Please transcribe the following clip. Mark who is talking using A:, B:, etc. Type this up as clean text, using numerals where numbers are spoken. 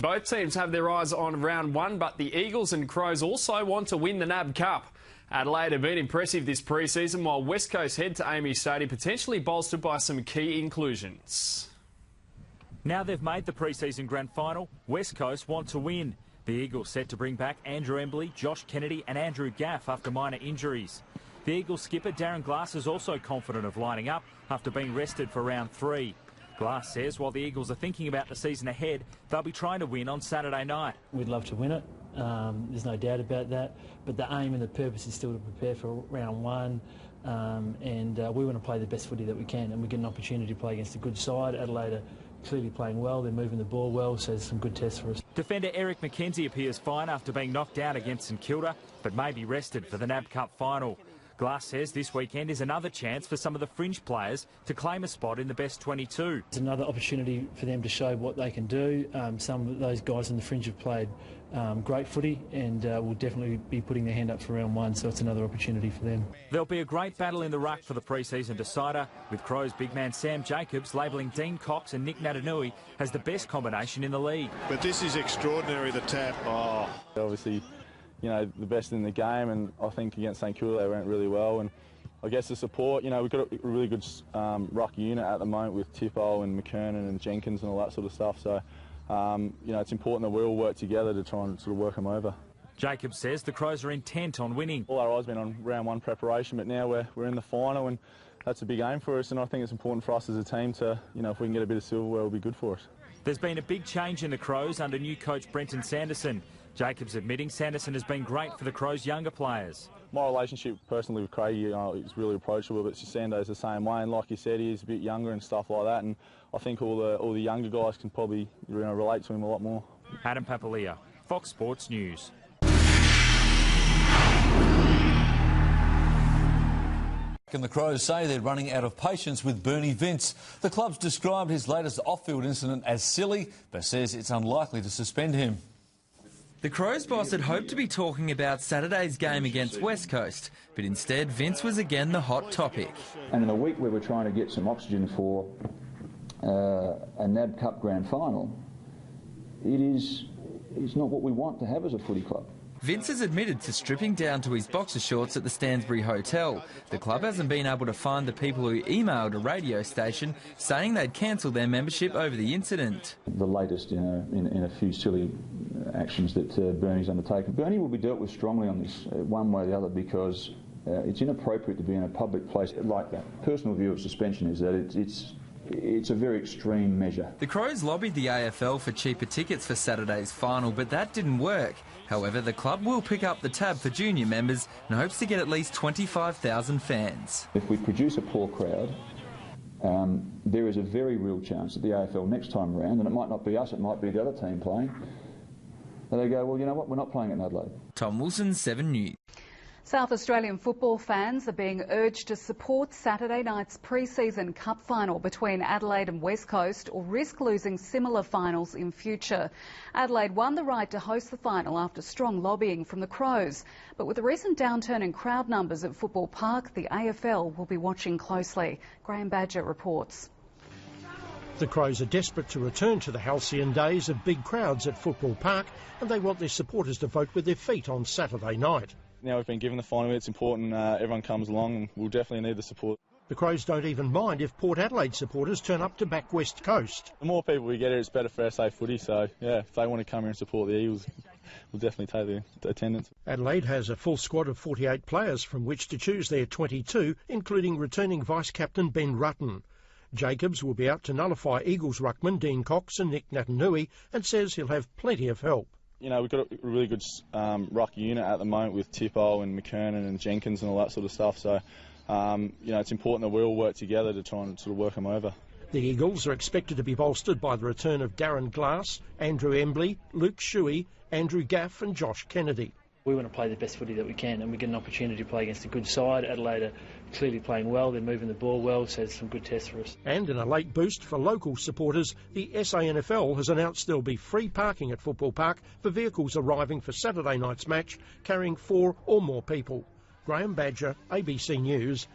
A: Both teams have their eyes on round one, but the Eagles and Crows also want to win the NAB Cup. Adelaide have been impressive this pre-season, while West Coast head to AAMI Stadium potentially bolstered by some key inclusions.
B: Now they've made the pre-season grand final, West Coast want to win. The Eagles set to bring back Andrew Embley, Josh Kennedy and Andrew Gaff after minor injuries. The Eagles skipper Darren Glass is also confident of lining up after being rested for round 3. Glass says while the Eagles are thinking about the season ahead, they'll be trying to win on Saturday night.
C: We'd love to win it, there's no doubt about that, but the aim and the purpose is still to prepare for round 1, and we want to play the best footy that we can, and we get an opportunity to play against a good side. Adelaide are clearly playing well, they're moving the ball well, so there's some good tests for us.
B: Defender Eric McKenzie appears fine after being knocked out against St Kilda, but may be rested for the NAB Cup final. Glass says this weekend is another chance for some of the fringe players to claim a spot in the best 22.
C: It's another opportunity for them to show what they can do. Some of those guys in the fringe have played great footy and will definitely be putting their hand up for round 1, so it's another opportunity for them.
B: There'll be a great battle in the ruck for the pre-season decider, with Crows big man Sam Jacobs labelling Dean Cox and Nick Natanui as the best combination in the league.
D: But this is extraordinary, the tap. Oh.
E: Obviously, you know, the best in the game, and I think against St Kilda they went really well. And I guess the support, you know, we've got a really good ruck unit at the moment with Tippo and McKernan and Jenkins and all that sort of stuff. So, you know, it's important that we all work together to try and sort of work them over.
B: Jacobs says the Crows are intent on winning.
E: All our eyes been on round 1 preparation, but now we're in the final, and that's a big aim for us. And I think it's important for us as a team to, you know, if we can get a bit of silverware, it'll be good for us.
B: There's been a big change in the Crows under new coach Brenton Sanderson. Jacobs admitting Sanderson has been great for the Crows' younger players.
E: My relationship personally with Craig, you know, is really approachable, but Sando's the same way, and like you said, he's a bit younger and stuff like that, and I think all the younger guys can probably, you know, relate to him a lot more.
B: Adam Papalia, Fox Sports News.
F: And the Crows say they're running out of patience with Bernie Vince. The club's described his latest off-field incident as silly, but says it's unlikely to suspend him.
G: The Crows boss had hoped to be talking about Saturday's game against West Coast, but instead Vince was again the hot topic.
H: And in a week where we're trying to get some oxygen for a NAB Cup grand final, it's not what we want to have as a footy club.
G: Vince has admitted to stripping down to his boxer shorts at the Stansbury Hotel. The club hasn't been able to find the people who emailed a radio station saying they'd cancelled their membership over the incident.
H: The latest in a few silly actions that Bernie's undertaken. Bernie will be dealt with strongly on this, one way or the other, because it's inappropriate to be in a public place like that. Personal view of suspension is that it's a very extreme measure.
G: The Crows lobbied the AFL for cheaper tickets for Saturday's final, but that didn't work. However, the club will pick up the tab for junior members and hopes to get at least 25,000 fans.
H: If we produce a poor crowd, there is a very real chance that the AFL next time around, and it might not be us, it might be the other team playing, and they go, well, you know what, we're not playing at Adelaide.
G: Tom Wilson, 7 News.
I: South Australian football fans are being urged to support Saturday night's pre-season cup final between Adelaide and West Coast, or risk losing similar finals in future. Adelaide won the right to host the final after strong lobbying from the Crows. But with the recent downturn in crowd numbers at Football Park, the AFL will be watching closely. Graham Badger reports.
J: The Crows are desperate to return to the halcyon days of big crowds at Football Park, and they want their supporters to vote with their feet on Saturday night.
E: Now we've been given the final, it's important everyone comes along, and we'll definitely need the support.
J: The Crows don't even mind if Port Adelaide supporters turn up to back West Coast.
E: The more people we get here, it's better for SA footy, so yeah, if they want to come here and support the Eagles, we'll definitely take the attendance.
J: Adelaide has a full squad of 48 players from which to choose their 22, including returning vice-captain Ben Rutten. Jacobs will be out to nullify Eagles ruckman Dean Cox and Nick Natanui, and says he'll have plenty of help.
E: You know, we've got a really good ruck unit at the moment with Tippo and McKernan and Jenkins and all that sort of stuff. So, you know, it's important that we all work together to try and sort of work them over.
J: The Eagles are expected to be bolstered by the return of Darren Glass, Andrew Embley, Luke Shuey, Andrew Gaff and Josh Kennedy. We want to play the best footy that we can, and we get an opportunity to play against a good side. Adelaide are clearly playing well, they're moving the ball well, so it's some good tests for us. And in a late boost for local supporters, the SANFL has announced there'll be free parking at Football Park for vehicles arriving for Saturday night's match carrying 4 or more people. Graham Badger, ABC News.